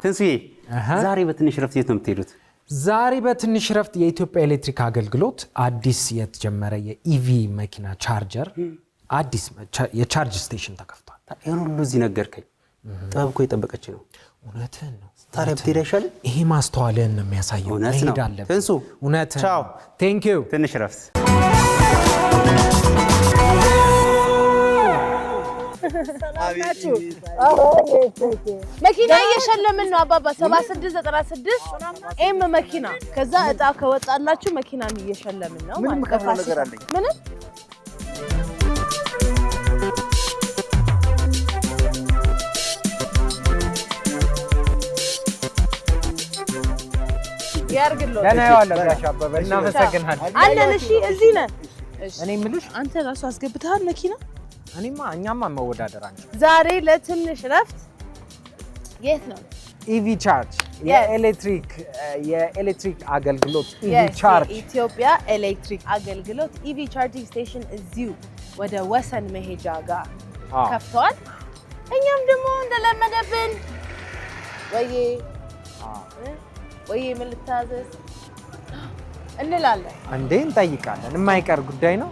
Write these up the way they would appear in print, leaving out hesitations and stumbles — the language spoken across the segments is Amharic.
ትንሱዬ ዛሬ በትንሽ ረፍት የት ነው የምትሄዱት? ዛሬ በትንሽ ረፍት የኢትዮጵያ ኤሌክትሪክ አገልግሎት አዲስ የተጀመረ የኢቪ መኪና ቻርጀር አዲስ የቻርጅ ስቴሽን ተከፍቷል። ይሄን ሁሉ እዚህ ነገርከኝ። ጥበብ እኮ የጠበቀች ነው። እውነትህን ነው። ታዲያ ብትሄድ አይሻልም? ይሄ ማስተዋልህን ነው የሚያሳየው። መሄድ አለብን። ትንሱ እውነትህን ቻው። ቴንክ ዩ። ትንሽ ረፍት መኪና እየሸለምን ነው አባባ 7696 ኤም መኪና ከዛ እጣ ከወጣላችሁ መኪናም እየሸለምን ነው ማለት ነው። ምን ያርግልኝ ደህና ያዋለ ጋሽ አበበ እናመሰግናለን። አለን። እሺ እዚህ ነን። እኔ የምልሽ አንተ ራሱ አስገብተሃል መኪና? እኛማ መወዳደር አንቺ ዛሬ ለትንሽ ረፍት የት ነው? ኢቪ ቻርጅ የኤሌክትሪክ አገልግሎት ኢቪ ቻርጅ ኢትዮጵያ ኤሌክትሪክ አገልግሎት ኢቪ ቻርጂንግ ስቴሽን እዚሁ ወደ ወሰን መሄጃ ጋር ከፍተዋል። እኛም ደግሞ እንደለመደብን ወይ ምን ልታዘዝ እንላለን። አንዴ እንጠይቃለን። የማይቀር ጉዳይ ነው።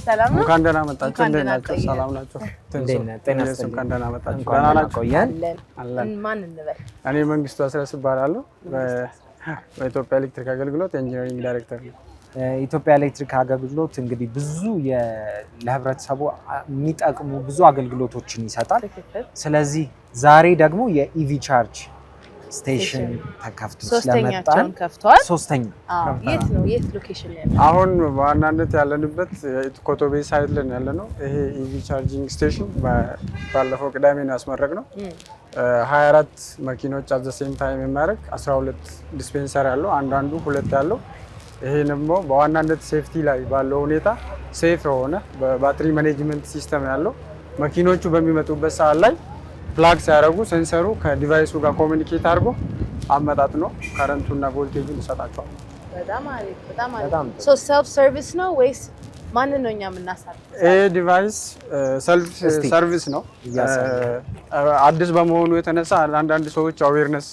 ሰላም ነው። እንኳን ደህና መጣችሁ። እንዴት ናችሁ? ሰላም ናችሁ? ጤና ይስጥልኝ። እንኳን ደህና መጣችሁ። ደህና ናችሁ? አለን። ማን እንበል? እኔ መንግስቱ አስረስ እባላለሁ። በኢትዮጵያ ኤሌክትሪክ አገልግሎት ኢንጂነሪንግ ዳይሬክተር ነኝ። ኢትዮጵያ ኤሌክትሪክ አገልግሎት እንግዲህ ብዙ ለህብረተሰቡ የሚጠቅሙ ብዙ አገልግሎቶችን ይሰጣል። ስለዚህ ዛሬ ደግሞ የኢቪ ቻርጅ ስቴሽን ተከፍቶ ሶስተኛውን ከፍቷል። ሶስተኛ የት ነው? የት ሎኬሽን ላይ ነው? አሁን በዋናነት ያለንበት ኮቶቤ ሳይት ላይ ያለነው። ይሄ ኢቪ ቻርጂንግ ስቴሽን ባለፈው ቅዳሜ ነው ያስመረቅነው። 24 መኪኖች አት ዘ ሴም ታይም የሚያደርግ 12 ዲስፔንሰር ያለው አንዳንዱ ሁለት ያለው። ይሄ ደግሞ በዋናነት ሴፍቲ ላይ ባለው ሁኔታ ሴፍ የሆነ በባትሪ ማኔጅመንት ሲስተም ያለው መኪኖቹ በሚመጡበት ሰዓት ላይ ፕላግ ሲያደርጉ ሴንሰሩ ከዲቫይሱ ጋር ኮሚኒኬት አድርጎ አመጣጥኖ ከረንቱና ቮልቴጁን ይሰጣቸዋል። በጣም አሪፍ በጣም አሪፍ። ሶ ሰልፍ ሰርቪስ ነው ወይስ ማንን ነው እኛ የምናሳልፈው? ይሄ ዲቫይስ ሰልፍ ሰርቪስ ነው። አዲስ በመሆኑ የተነሳ አንዳንድ ሰዎች አዌርነስ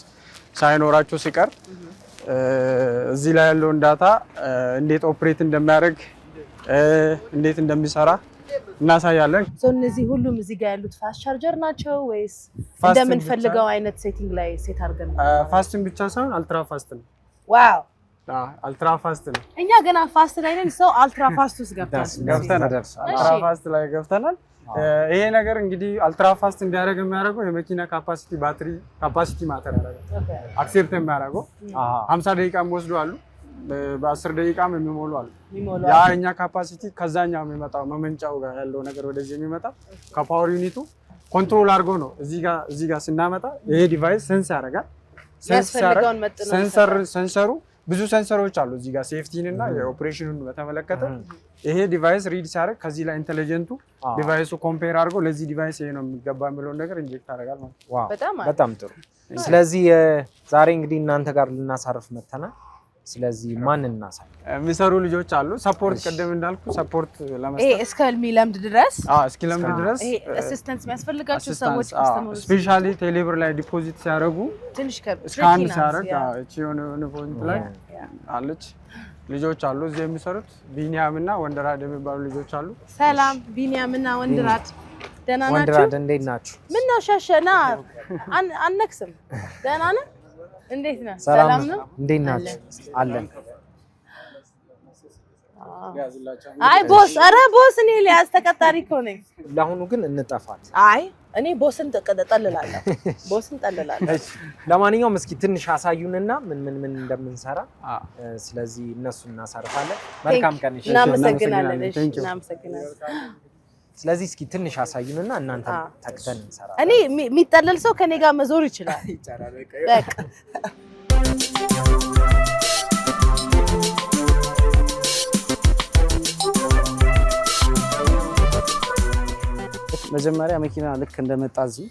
ሳይኖራቸው ሲቀር እዚህ ላይ ያለውን ዳታ እንዴት ኦፕሬት እንደሚያደርግ እንዴት እንደሚሰራ እናሳያለን። እነዚህ ሁሉም እዚህ ጋር ያሉት ፋስት ቻርጀር ናቸው ወይስ እንደምንፈልገው አይነት ሴቲንግ ላይ ሴት አድርገን ነው? ፋስትን ብቻ ሳይሆን አልትራ ፋስት ነው። ዋው አልትራ ፋስት ነው። እኛ ገና ፋስት ላይ ነን። ሰው አልትራ ፋስት ውስጥ ገብተናል። አልትራ ፋስት ላይ ገብተናል። ይሄ ነገር እንግዲህ አልትራ ፋስት እንዲያደርግ የሚያደርገው የመኪና ካፓሲቲ ባትሪ ካፓሲቲ ማተር ያደርጋል። አክሴፕት የሚያደርገው 50 ደቂቃ የሚወስዱ አሉ፣ በ10 ደቂቃም የሚሞሉ አሉ። ያ እኛ ካፓሲቲ ከዛኛው የሚመጣው መመንጫው ጋር ያለው ነገር ወደዚህ የሚመጣው ከፓወር ዩኒቱ ኮንትሮል አድርጎ ነው እዚህ ጋር ስናመጣ ይሄ ዲቫይስ ሴንስ ያደርጋል። ሴንሰሩ ብዙ ሴንሰሮች አሉ እዚህ ጋር ሴፍቲን እና የኦፕሬሽኑን በተመለከተ ይሄ ዲቫይስ ሪድ ሲያደርግ ከዚህ ላይ ኢንተለጀንቱ ዲቫይሱ ኮምፔር አድርጎ ለዚህ ዲቫይስ ይሄ ነው የሚገባ የሚለውን ነገር ኢንጀክት ያደርጋል ማለት ነው። ዋው በጣም ጥሩ። ስለዚህ ዛሬ እንግዲህ እናንተ ጋር ልናሳርፍ መተናል። ስለዚህ ማን እናሳርፍ? የሚሰሩ ልጆች አሉ። ሰፖርት ቅድም እንዳልኩ ሰፖርት ለመስጠት ይሄ እስከሚለምድ ድረስ እስኪለምድ ድረስ ይሄ አሲስታንስ የሚያስፈልጋቸው ሰዎች ስፔሻሊ ቴሌብር ላይ ዲፖዚት ሲያደርጉ ትንሽ ስካን ሲያደርግ እቺ የሆነ ፖይንት ላይ አለች። ልጆች አሉ እዚህ የሚሰሩት ቢኒያም እና ወንደራድ የሚባሉ ልጆች አሉ። ሰላም ቢኒያም እና ወንደራድ ደህና ናችሁ? ወንደራድ እንዴት ናችሁ? ምን ነው ሻሸና አንነክስም? ደህና ነህ? እንዴት ነህ? ሰላም ነው? እንዴት ናችሁ? አለን። አይ ቦስ፣ ኧረ ቦስ እኔ ሊያዝ ተቀጣሪ እኮ ነኝ። ለአሁኑ ግን እንጠፋለን። አይ እኔ ቦስን ጠልላለሁ። ቦስን ጠልላለሁ። እሺ ለማንኛውም እስኪ ትንሽ አሳዩንና ምን እንደምንሰራ ስለዚህ እነሱን እናሳርፋለን። መልካም ቀን። እሺ እናመሰግናለን። ስለዚህ እስኪ ትንሽ አሳዩንና እናንተ ተክተን እንሰራለን። እኔ የሚጠለል ሰው ከኔ ጋር መዞር ይችላል። በቃ መጀመሪያ መኪና ልክ እንደመጣ እዚህ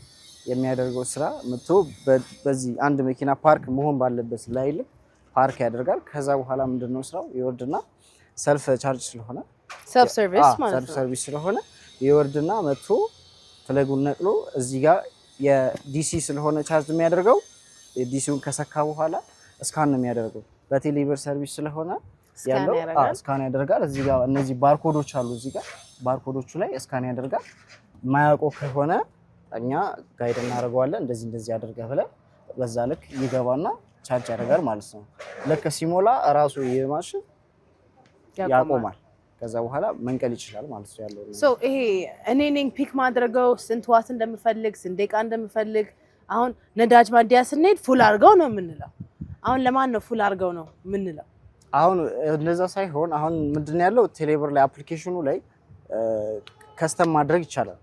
የሚያደርገው ስራ መጥቶ በዚህ አንድ መኪና ፓርክ መሆን ባለበት ላይ ፓርክ ያደርጋል። ከዛ በኋላ ምንድነው ስራው ይወርድና ሰልፍ ቻርጅ ስለሆነ ሰልፍ ሰርቪስ ማለት ነው። ሰልፍ ሰርቪስ ስለሆነ ይወርድና መጥቶ ፍለጉን ነቅሎ እዚህ ጋር የዲሲ ስለሆነ ቻርጅ የሚያደርገው ዲሲውን ከሰካ በኋላ ስካን ነው የሚያደርገው። በቴሌብር ሰርቪስ ስለሆነ ያለው ስካን ያደርጋል። እዚህ ጋር እነዚህ ባርኮዶች አሉ። እዚህ ጋር ባርኮዶቹ ላይ ስካን ያደርጋል። ማያውቀው ከሆነ እኛ ጋይድ እናደርገዋለን። እንደዚህ አድርገህ ብለን በዛ ልክ ይገባና ቻርጅ ያደርጋል ማለት ነው። ልክ ሲሞላ ራሱ የማሽን ያቆማል። ከዛ በኋላ መንቀል ይችላል ማለት ነው ያለው። ይሄ እኔ ነኝ ፒክ ማድረገው ስንት ዋት እንደምፈልግ ስንት ደቂቃ እንደምፈልግ። አሁን ነዳጅ ማደያ ስንሄድ ፉል አድርገው ነው የምንለው። አሁን ለማን ነው ፉል አድርገው ነው የምንለው? አሁን እንደዛ ሳይሆን አሁን ምንድነው ያለው ቴሌብር ላይ አፕሊኬሽኑ ላይ ከስተም ማድረግ ይቻላል።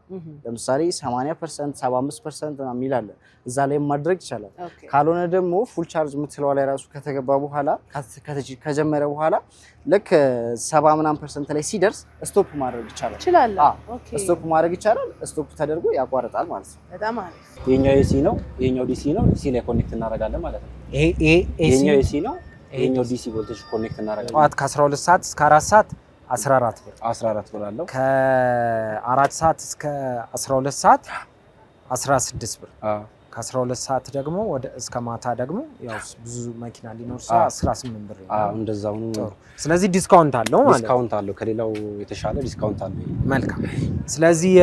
ለምሳሌ 80% 75% የሚል አለ። እዛ ላይ ማድረግ ይቻላል። ካልሆነ ደግሞ ፉል ቻርጅ የምትለው ላይ ራሱ ከተገባ በኋላ ከጀመረ በኋላ ልክ 70% ላይ ሲደርስ ስቶፕ ማድረግ ይቻላል። ስቶፕ ማድረግ ይቻላል። ስቶፕ ተደርጎ ያቋርጣል ማለት ነው። በጣም አሪፍ። የኛው ኤሲ ነው፣ የኛው ዲሲ ነው። ዲሲ ላይ ኮኔክት እናደርጋለን ማለት ነው። ይሄ የኛው ኤሲ ነው፣ የኛው ዲሲ ቮልቴጅ ኮኔክት እናደርጋለን። ጠዋት ከ12 ሰዓት እስከ 4 ሰዓት 14 ብር አለው። ከ4 ሰዓት እስከ 12 ሰዓት 16 ብር። ከ12 ሰዓት ደግሞ ወደ እስከ ማታ ደግሞ ያው ብዙ መኪና ሊኖር 18 ብር ነው። እንደዛው ነው። ስለዚህ ዲስካውንት አለው ማለት ነው። ዲስካውንት አለው፣ ከሌላው የተሻለ ዲስካውንት አለው። መልካም። ስለዚህ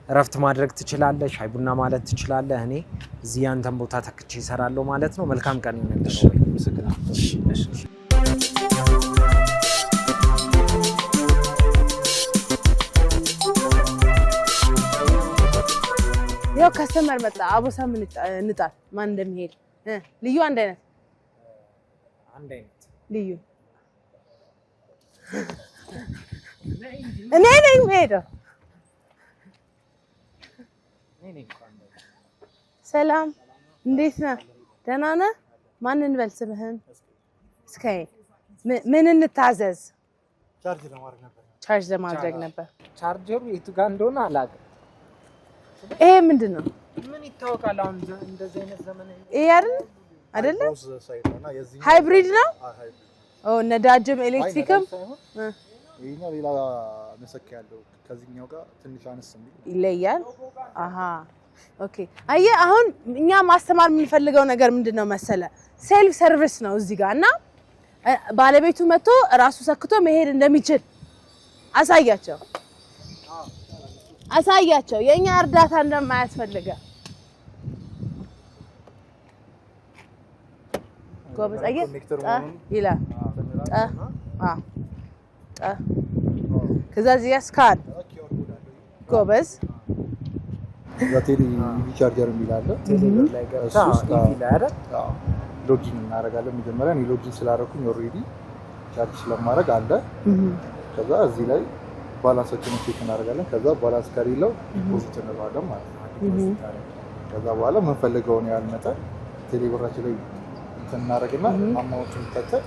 እረፍት ማድረግ ትችላለህ፣ ሻይ ቡና ማለት ትችላለህ። እኔ እዚህ ያንተን ቦታ ተክቼ እሰራለሁ ማለት ነው። መልካም ቀን ይሁንልሽ። ያው ከስተመር መጣ። አቦሳ ምን እንጣል ማን እንደሚሄድ ልዩ አንድ አይነት ልዩ እኔ ነኝ የምሄደው። ሰላም እንዴት ነህ? ደህና ነህ? ማን እንበል ስምህን? እስካይ ምን እንታዘዝ? ቻርጅ ለማድረግ ነበር። ቻርጀሩ የቱ ጋር እንደሆነ አላውቅም። ይሄ ምንድን ነው? ምን ይታወቃል? አሁን እንደዚህ አይነት ዘመን ይሄ አይደለ? ሃይብሪድ ነው። ነዳጅም ኤሌክትሪክም ይሄኛው ሌላ መሰኪያ ያለው ከዚህኛው ጋር ትንሽ አነስ ይለያል። አሃ ኦኬ። አየህ አሁን እኛ ማስተማር የምንፈልገው ነገር ምንድነው መሰለ? ሴልፍ ሰርቪስ ነው እዚህ ጋር እና ባለቤቱ መጥቶ ራሱ ሰክቶ መሄድ እንደሚችል አሳያቸው። የኛ እርዳታ እንደማያስፈልገ ጎበዝ። አየህ ይላል ከዛ እዚህ ስካን ጎበዝ። ቴሌ ኢቪ ቻርጀር የሚላለ ሎጊን እናደርጋለን። መጀመሪያ እኔ ሎጊን ስላደረኩኝ ኦልሬዲ ቻርጅ ስለማድረግ አለ። ከዛ እዚህ ላይ ባላንሳችንን ቼክ እናደርጋለን። ከዛ ባላንስ ከሌለው ዲፖዚት እንለዋለን ማለት ነው። ከዛ በኋላ የምንፈልገውን ያህል መጠን ቴሌብራችን ላይ እናደርግና አማውንቱን ተተን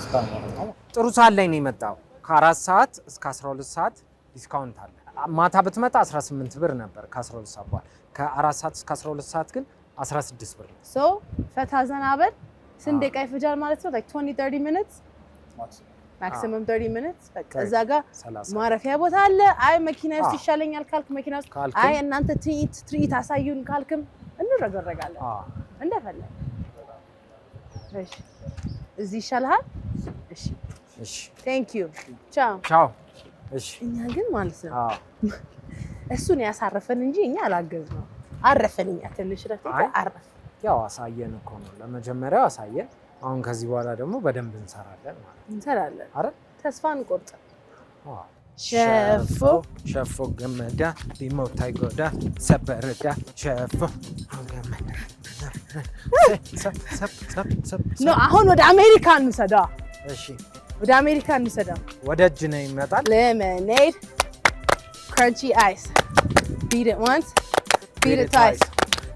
ስካን ማለት ነው። ጥሩ ሰዓት ላይ ነው የመጣው። ከ4 ሰዓት እስከ 12 ሰዓት ዲስካውንት አለ። ማታ ብትመጣ 18 ብር ነበር ከ12 ሰዓት በኋላ። ከ4 ሰዓት እስከ 12 ሰዓት ግን 16 ብር ነው። ፈታ ዘና በል። ስንት ደቂቃ ይፈጃል ማለት ነው? like 20-30 minutes maximum 30 minutes። በቃ እዛ ጋር ማረፊያ ቦታ አለ። አይ መኪና ውስጥ ይሻለኛል ካልክ መኪና ውስጥ፣ አይ እናንተ ትርኢት አሳዩን ካልክም እንረጋጋለን እንደፈለግ። እሺ እዚህ ይሻልሃል? እሺ thank you ቻው። እሺ እኛ ግን ማለት ነው እሱን ያሳረፈን እንጂ እኛ አላገዝነው። አረፈን። እኛ ትንሽ ረፍት አረፈ። ያው አሳየን እኮ ነው ለመጀመሪያው አሳየን። አሁን ከዚህ በኋላ ደግሞ በደንብ እንሰራለን ማለት ነው። እንሰራለን አይደል? ተስፋ እንቆርጥ። ሸፎ ገመዳ ሊሞት አይጎዳ ሰበረዳ ሸፎ ገመዳ ነው። አሁን ወደ አሜሪካ እንሰዳ። እሺ ወደ አሜሪካ እንሰዳ። ወደ እጅ ነው ይመጣል። lemonade crunchy ice beat it once beat it twice.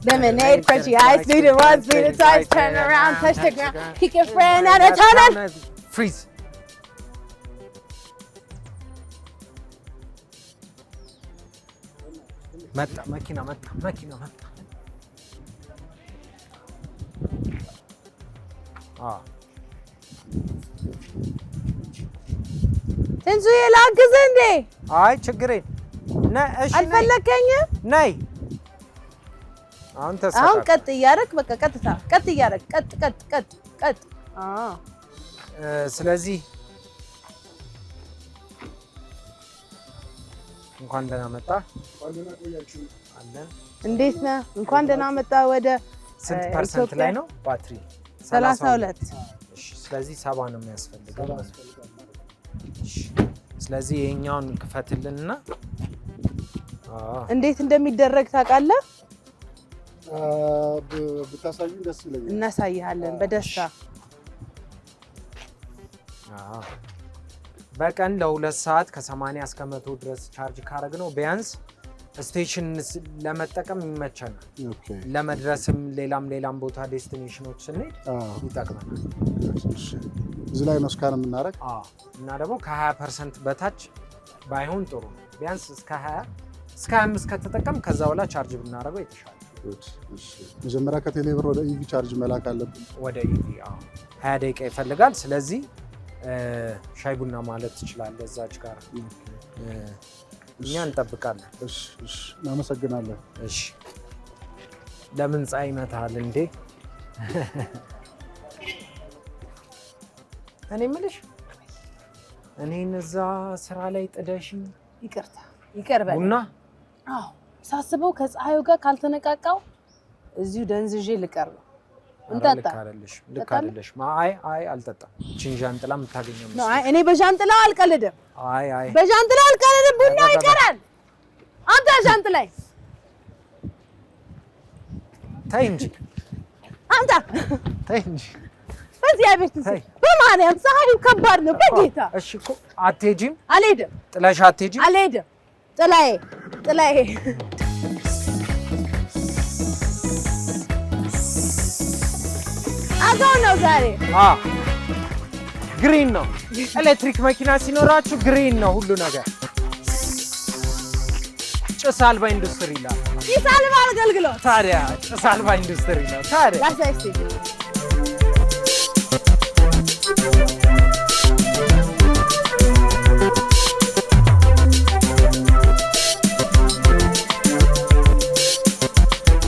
Lemonade crunchy ice beat it once beat it twice. Turn around touch the ground kick your friend out of tunnel freeze. መጣ መኪና መጣ። ትንሱዬ ላግዝህ እንዴ? አይ ችግሬ ነይ። እሺ አልፈለከኝም? ነይ። አሁን ቀጥ እያደረክ በቃ ቀጥታ ቀጥ እያደረክ ቀጥ። ስለዚህ እንኳን ደህና መጣ። እንዴት ነህ? እንኳን ደህና መጣ። ወደ ስንት ፐርሰንት ላይ ነው ባትሪ? 32። እሺ ስለዚህ 70 ነው የሚያስፈልገው። ስለዚህ ይሄኛውን ክፈትልንና እንዴት እንደሚደረግ ታውቃለህ? ብታሳዩኝ ደስ ይለኛል። እናሳይሃለን በደስታ። በቀን ለ2 ሰዓት ከ80 እስከ 100 ድረስ ቻርጅ ካረግነው ቢያንስ ስቴሽን ለመጠቀም ይመቸናል። ለመድረስም ሌላም ቦታ ዴስቲኔሽኖች ስንሄድ ይጠቅመናል። እዚህ ላይ ነው ስካን የምናደርግ። እና ደግሞ ከ20% በታች ባይሆን ጥሩ ነው። ቢያንስ እስከ 25 ከተጠቀም ከዛ በኋላ ቻርጅ ብናደርገው የተሻለ። መጀመሪያ ከቴሌ ብር ወደ ኢቪ ቻርጅ መላክ አለብን። ወደ ኢቪ 20 ደቂቃ ይፈልጋል። ስለዚህ ሻይ ቡና ማለት ትችላለህ እዛች ጋር እኛ እንጠብቃለን። እናመሰግናለን። እሺ ለምን ፀሐይ ይመታል እንዴ? እኔ የምልሽ እኔን እዛ ስራ ላይ ጥደሽኝ ይቅር በል ቡና። ሳስበው ከፀሐዩ ጋር ካልተነቃቃው እዚሁ ደንዝዤ ልቀር ነው። እንጠጣ። ልክ አይደለሽ። አይ አልጠጣም። እቺን ዣንጥላ የምታገኘው ነው። እኔ በዣንጥላ አልቀልድም። አይ በዣንጥላ አልቀልድም። ቡና ይቀራል። አንተ ዣንጥላ ተይ እንጂ አንተ ተይ እንጂ። በዚህ አቤት በማርያም ፀሐዩ ከባድ ነው። በጌታ እሺ እኮ አትሄጂም? አልሄድም። ጥለሽ አትሄጂም? አልሄድም። ጥላዬ አጋው ነው ዛሬ። ግሪን ነው። ኤሌክትሪክ መኪና ሲኖራችሁ ግሪን ነው ሁሉ ነገር። ጭስ አልባ ኢንዱስትሪ ይላል። ጭስ አልባ አገልግሎት። ታዲያ ጭስ አልባ ኢንዱስትሪ ነው። ታዲያ ላሳይሽ።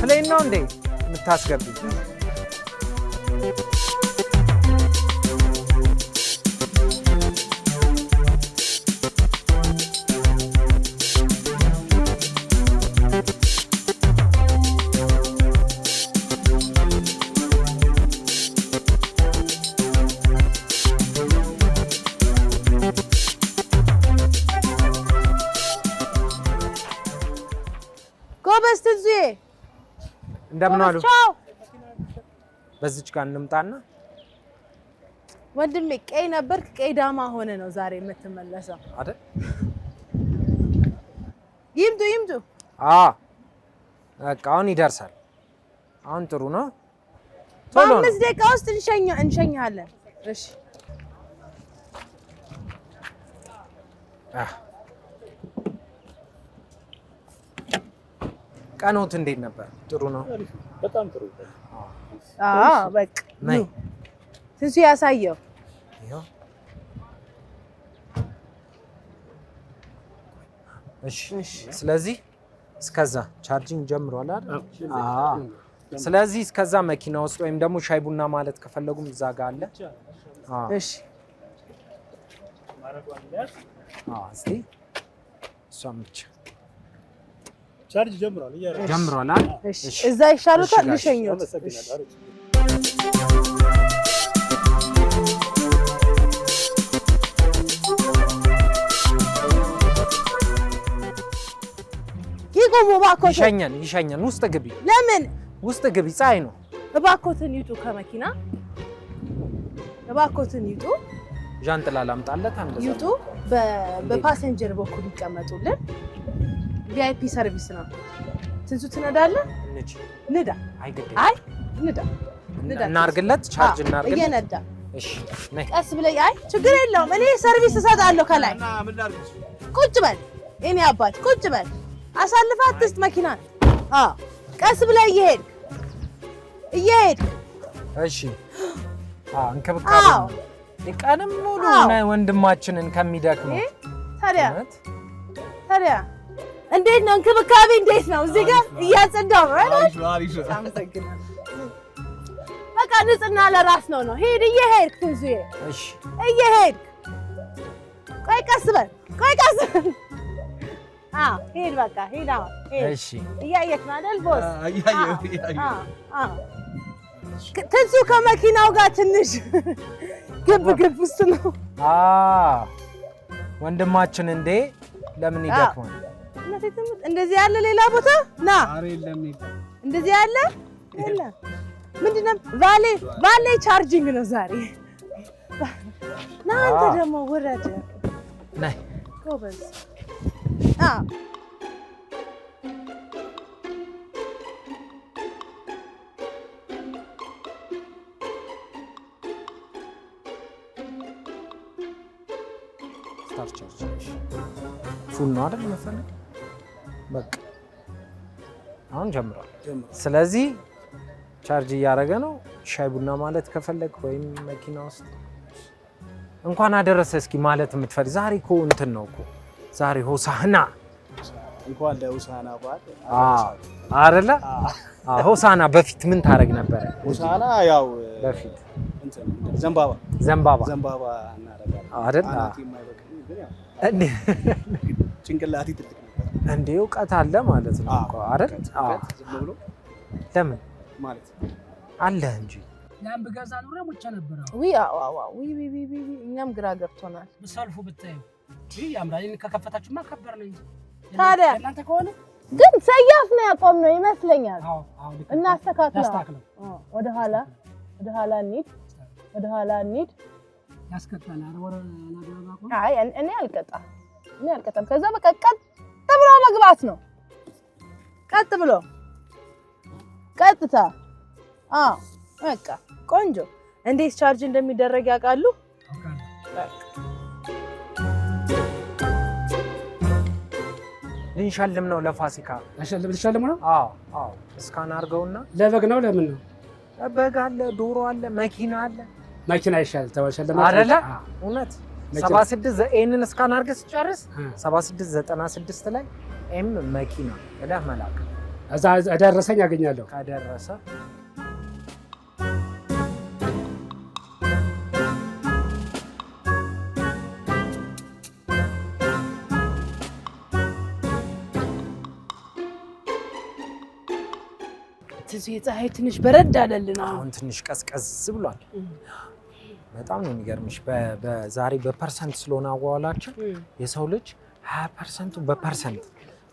ፕሌን ነው እንዴ የምታስገቢ? ጎበዝ ትንሱዬ እንደምን አሉ? በዚች ጋር እንምጣና ወንድሜ ቀይ ነበርክ፣ ቀይ ዳማ ሆነ ነው ዛሬ የምትመለሰው አይደል? ይምጡ። በቃ አሁን ይደርሳል። አሁን ጥሩ ነው። በ5 ደቂቃ ውስጥ እንሸኛለን። እሺ ቀኖት እንዴት ነበር? ጥሩ ነው። በጣም ጥሩ። በቃ ትንሱ ያሳየው። እሺ ስለዚህ እስከዛ ቻርጂንግ ጀምሯል አይደል? ስለዚህ እስከዛ መኪና ውስጥ ወይም ደግሞ ሻይ ቡና ማለት ከፈለጉም እዛ ጋር አለ። እሺ እስቲ እሷም ብቻ ቻርጅ ጀምሯል አይደል? እሺ እዛ ይሻሉታል። ልሸኙት። ይቆሙ እባክዎት። ይሸኘን። ውስጥ ግቢ። ለምን ውስጥ ግቢ? ፀሐይ ነው። እባክዎትን ይውጡ ከመኪና እባክዎትን ይውጡ። ዣንጥላ ላምጣለት። ይውጡ። በፓሴንጀር በኩል ይቀመጡልን። ቪአይፒ ሰርቪስ ነው። ትንሱ ትነዳለህ? ንዳ። አይ ንዳ። እናርግለት። ቻርጅ እናርግለት። እየነዳ እሺ ነይ። ቀስ ብለህ። አይ ችግር የለውም። እኔ ሰርቪስ እሰጣለሁ ከላይ። ቁጭ በል እኔ አባት ቁጭ በል። አሳልፈህ አትስጥ መኪናን። ቀስ ብለህ እየሄድክ እሺ እንክብካቤ ቀንም ሙሉ ወንድማችንን ከሚደክመው ታዲያ እንዴት ነው እንክብካቤ? እንዴት ነው? እዚህ ጋር እያጸዳው በቃ ንጽህና ለራስ ነው። ሂድ እየሄድክ ትንሱዬ፣ እሺ እየሄድክ ቆይ ቀስ በል ሂድ በቃ ሂድ። እሺ እያየክ ነው አይደል ቦስ? ትንሱ ከመኪናው ጋር ትንሽ ግብ ውስጥ ነው። ወንድማችን እንዴ ለምን ይደክማል? እንደዚህ ያለ ሌላ ቦታ ና እንደዚህ ያለ የለም። ምንድነው ቫሌ ቻርጂንግ ነው ዛሬ። ና አንተ ደግሞ ወረደ ነይ ጎበዝ። ፉል ነው አይደል መሰለኝ። በቃ አሁን ጀምሯል። ስለዚህ ቻርጅ እያደረገ ነው። ሻይ ቡና ማለት ከፈለግ ወይም መኪና ውስጥ እንኳን አደረሰ እስኪ ማለት የምትፈልግ ዛሬ እኮ እንትን ነው እኮ ዛሬ ሆሳዕና እንኳን ለሆሳዕና በዓል አይደለ? ሆሳዕና በፊት ምን ታረግ ነበር? ሆሳዕና ያው በፊት ዘንባባ እናደርጋለን አይደል? እንዴ ጭንቅላቴ ትልቅ ነበር። እንዴ እውቀት አለ ማለት ነው እኮ አይደል? ለምን ማለት አለ እንጂ ያን በጋዛ ኑሮ ሙቻ ነበር። እኛም ግራ ገብቶናል። በሰልፉ ብታዩ ያምራል። ከከፈታችሁማ ከበር ነው እንጂ ታዲያ እናንተ ከሆነ ግን ሰያፍ ነው ያቆምነው ይመስለኛል። እናስተካክለው። ወደ ኋላ እንሂድ። ያስከታል። ወረ አላግባባ። አይ እኔ አልቀጣም። ከዛ በቃ ቀጥ ብሎ መግባት ነው። ቀጥታ በቃ ቆንጆ። እንዴት ቻርጅ እንደሚደረግ ያውቃሉ? ልንሸልም ነው ለፋሲካ። ልንሸልም ነው? አዎ እስካን አድርገውና ለበግ ነው። ለምን ነው? በግ አለ፣ ዶሮ አለ፣ መኪና አለ። መኪና ይሻል ተወሸለማ አይደለ? እውነት 76 ኤንን እስካን አድርገህ ስጨርስ 7696 ላይ ኤም መኪና ብለህ መላክ። እዛ ደረሰኝ ያገኛለሁ። ከደረሰ የፀሐይ ትንሽ በረድ አለልን። አሁን ትንሽ ቀዝቀዝ ብሏል። በጣም ነው የሚገርምሽ። በዛሬ በፐርሰንት ስለሆነ አዋዋላችን የሰው ልጅ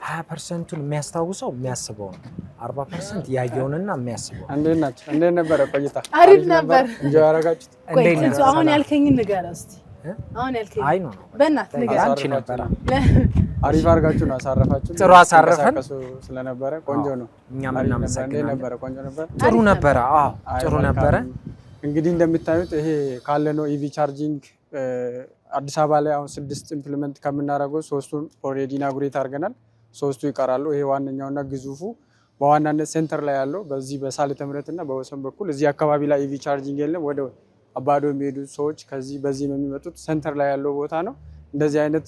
20%ቱን የሚያስታውሰው የሚያስበው ነው። 40% ያየውንና የሚያስበው። እንዴት ናችሁ? እንዴት ነበረ ቆይታ? አሪፍ ነበር። እንጆ ያረጋችሁት? አሁን ያልከኝን ንገረው እስቲ። አሁን ያልከኝ አይ ነው በእናትህ ንገረው። አንቺ ነበር አሪፍ አድርጋችሁ ነው አሳረፋችሁ። ጥሩ አሳረፈን ስለነበረ ቆንጆ ነው። እኛም እናመሰግናለን። ነበረ ቆንጆ ነበር። ጥሩ ነበረ። ጥሩ ነበረ። እንግዲህ እንደምታዩት ይሄ ካለ ነው ኢቪ ቻርጂንግ አዲስ አበባ ላይ አሁን 6 ኢምፕሊመንት ከምናደርገው 3ቱን ኦልሬዲ ኢናጉሬት አድርገናል። 3ቱ ይቀራሉ። ይሄ ዋነኛውና ግዙፉ በዋናነት ሴንተር ላይ ያለው በዚህ በሳልተ ምሕረትና በወሰን በኩል እዚህ አካባቢ ላይ ኢቪ ቻርጂንግ የለም። ወደ አባዶ የሚሄዱ ሰዎች ከዚህ በዚህ የሚመጡት ሴንተር ላይ ያለው ቦታ ነው። እንደዚህ አይነት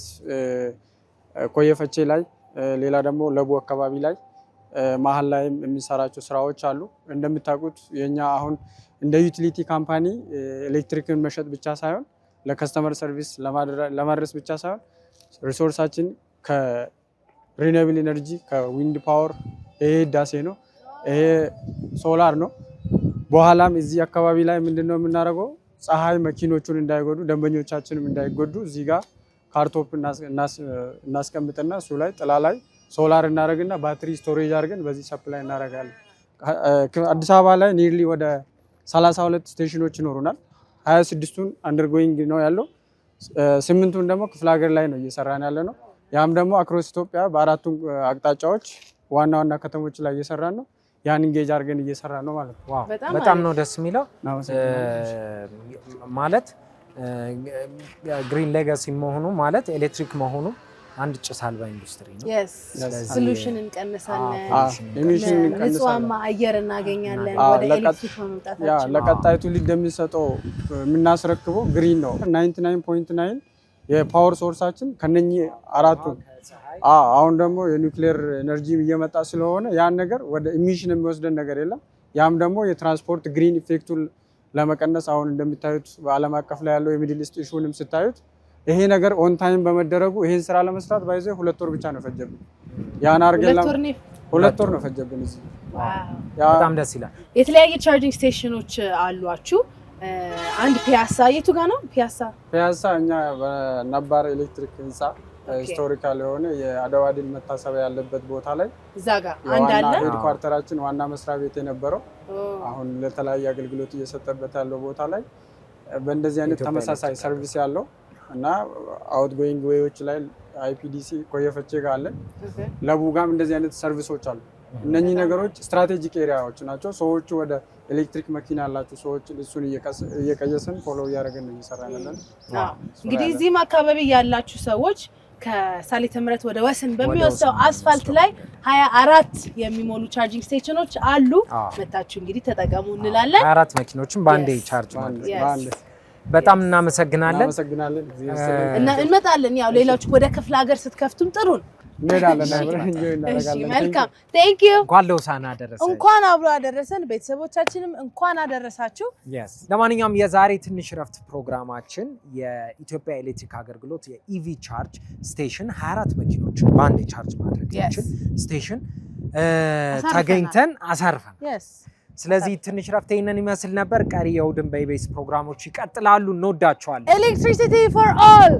ኮየፈቼ ላይ ሌላ ደግሞ ለቡ አካባቢ ላይ መሀል ላይም የሚሰራቸው ስራዎች አሉ። እንደምታውቁት የኛ አሁን እንደ ዩቲሊቲ ካምፓኒ ኤሌክትሪክን መሸጥ ብቻ ሳይሆን ለከስተመር ሰርቪስ ለማድረስ ብቻ ሳይሆን ሪሶርሳችን ከሪኒዌብል ኤነርጂ ከዊንድ ፓወር ይሄ ህዳሴ ነው፣ ይሄ ሶላር ነው። በኋላም እዚህ አካባቢ ላይ ምንድነው የምናደርገው ፀሐይ መኪኖቹን እንዳይጎዱ ደንበኞቻችንም እንዳይጎዱ እዚህ ጋር ካርቶፕ እናስቀምጥና እሱ ላይ ጥላ ላይ ሶላር እናደርግና ባትሪ ስቶሬጅ አድርገን በዚህ ሰፕላይ እናደርጋለን። አዲስ አበባ ላይ ኒርሊ ወደ 32 ስቴሽኖች ይኖሩናል። 26ቱን አንደርጎይንግ ነው ያለው። 8ቱን ደግሞ ክፍለ ሀገር ላይ ነው እየሰራን ያለ ነው። ያም ደግሞ አክሮስ ኢትዮጵያ በአራቱም አቅጣጫዎች ዋና ዋና ከተሞች ላይ እየሰራን ነው። ያን ኢንጌጅ አድርገን እየሰራን ነው ማለት ነው። በጣም ነው ደስ የሚለው ማለት ግሪን ሌጋሲ መሆኑ ማለት ኤሌክትሪክ መሆኑ አንድ ጭስ አልባ ኢንዱስትሪ ነው። yes ሶሉሽን እንቀንሳለን ኤሚሽን እንቀንሳለን አየር እናገኛለን ወደ ኤሌክትሪክ መምጣታችን ያ ለቀጣይቱ ሊደምሰጠው የምናስረክበው ግሪን ነው 99.9 የፓወር ሶርሳችን ከነኚህ አራቱ አሁን ደግሞ የኒውክሌር ኤነርጂ እየመጣ ስለሆነ ያን ነገር ወደ ኢሚሽን የሚወስደን ነገር የለም ያም ደግሞ የትራንስፖርት ግሪን ኢፌክቱን ለመቀነስ አሁን እንደምታዩት በአለም አቀፍ ላይ ያለው የሚድል ኢስት ኢሹንም ስታዩት ይሄ ነገር ኦን ታይም በመደረጉ ይሄን ስራ ለመስራት ባይዘው 2 ወር ብቻ ነው ፈጀብን ያን አርገላ 2 ወር ነው ፈጀብን እዚህ በጣም ደስ ይላል የተለያየ ቻርጂንግ ስቴሽኖች አሏችሁ አንድ ፒያሳ የቱ ጋር ነው ፒያሳ እኛ በነባር ኤሌክትሪክ ህንጻ ሂስቶሪካል የሆነ የአድዋ ድል መታሰቢያ ያለበት ቦታ ላይ እዛ ጋር አንድ አለ ሄድኳርተራችን ዋና መስሪያ ቤት የነበረው አሁን ለተለያየ አገልግሎት እየሰጠበት ያለው ቦታ ላይ በእንደዚህ አይነት ተመሳሳይ ሰርቪስ ያለው እና አውትጎይንግ ዌዮች ላይ አይፒዲሲ ኮየፈቼ ጋር አለ ለቡጋም እንደዚህ አይነት ሰርቪሶች አሉ እነኚህ ነገሮች ስትራቴጂክ ኤሪያዎች ናቸው ሰዎቹ ወደ ኤሌክትሪክ መኪና ያላችሁ ሰዎች እሱን እየቀየሰን ፎሎ እያደረገን ነው እየሰራን ያለን እንግዲህ እዚህም አካባቢ ያላችሁ ሰዎች ከሳሊተ ምህረት ወደ ወሰን በሚወስደው አስፋልት ላይ 24 የሚሞሉ ቻርጂንግ ስቴሽኖች አሉ መታችሁ እንግዲህ ተጠቀሙ እንላለን 24 መኪኖችን ባንዴ ቻርጅ ማለት በጣም እናመሰግናለን እና እንመጣለን ያው ሌሎች ወደ ክፍለ ሀገር ስትከፍቱም ጥሩን እንሄዳለን አብረን እንጆይ እናደርጋለን መልካም ቴንክ ዩ እንኳን ለሆሳዕና አደረሰን እንኳን አብሮ አደረሰን ቤተሰቦቻችንም እንኳን አደረሳችሁ ለማንኛውም የዛሬ ትንሽ ረፍት ፕሮግራማችን የኢትዮጵያ ኤሌክትሪክ አገልግሎት የኢቪ ቻርጅ ስቴሽን 24 መኪኖችን ባንዴ ቻርጅ ማድረግ ይችላል ስቴሽን ተገኝተን አሳርፈን ስለዚህ ትንሽ ረፍት ይነን ይመስል ነበር ቀሪ የውድን በኢቢኤስ ፕሮግራሞች ይቀጥላሉ እንወዳቸዋለን ኤሌክትሪሲቲ ፎር ኦል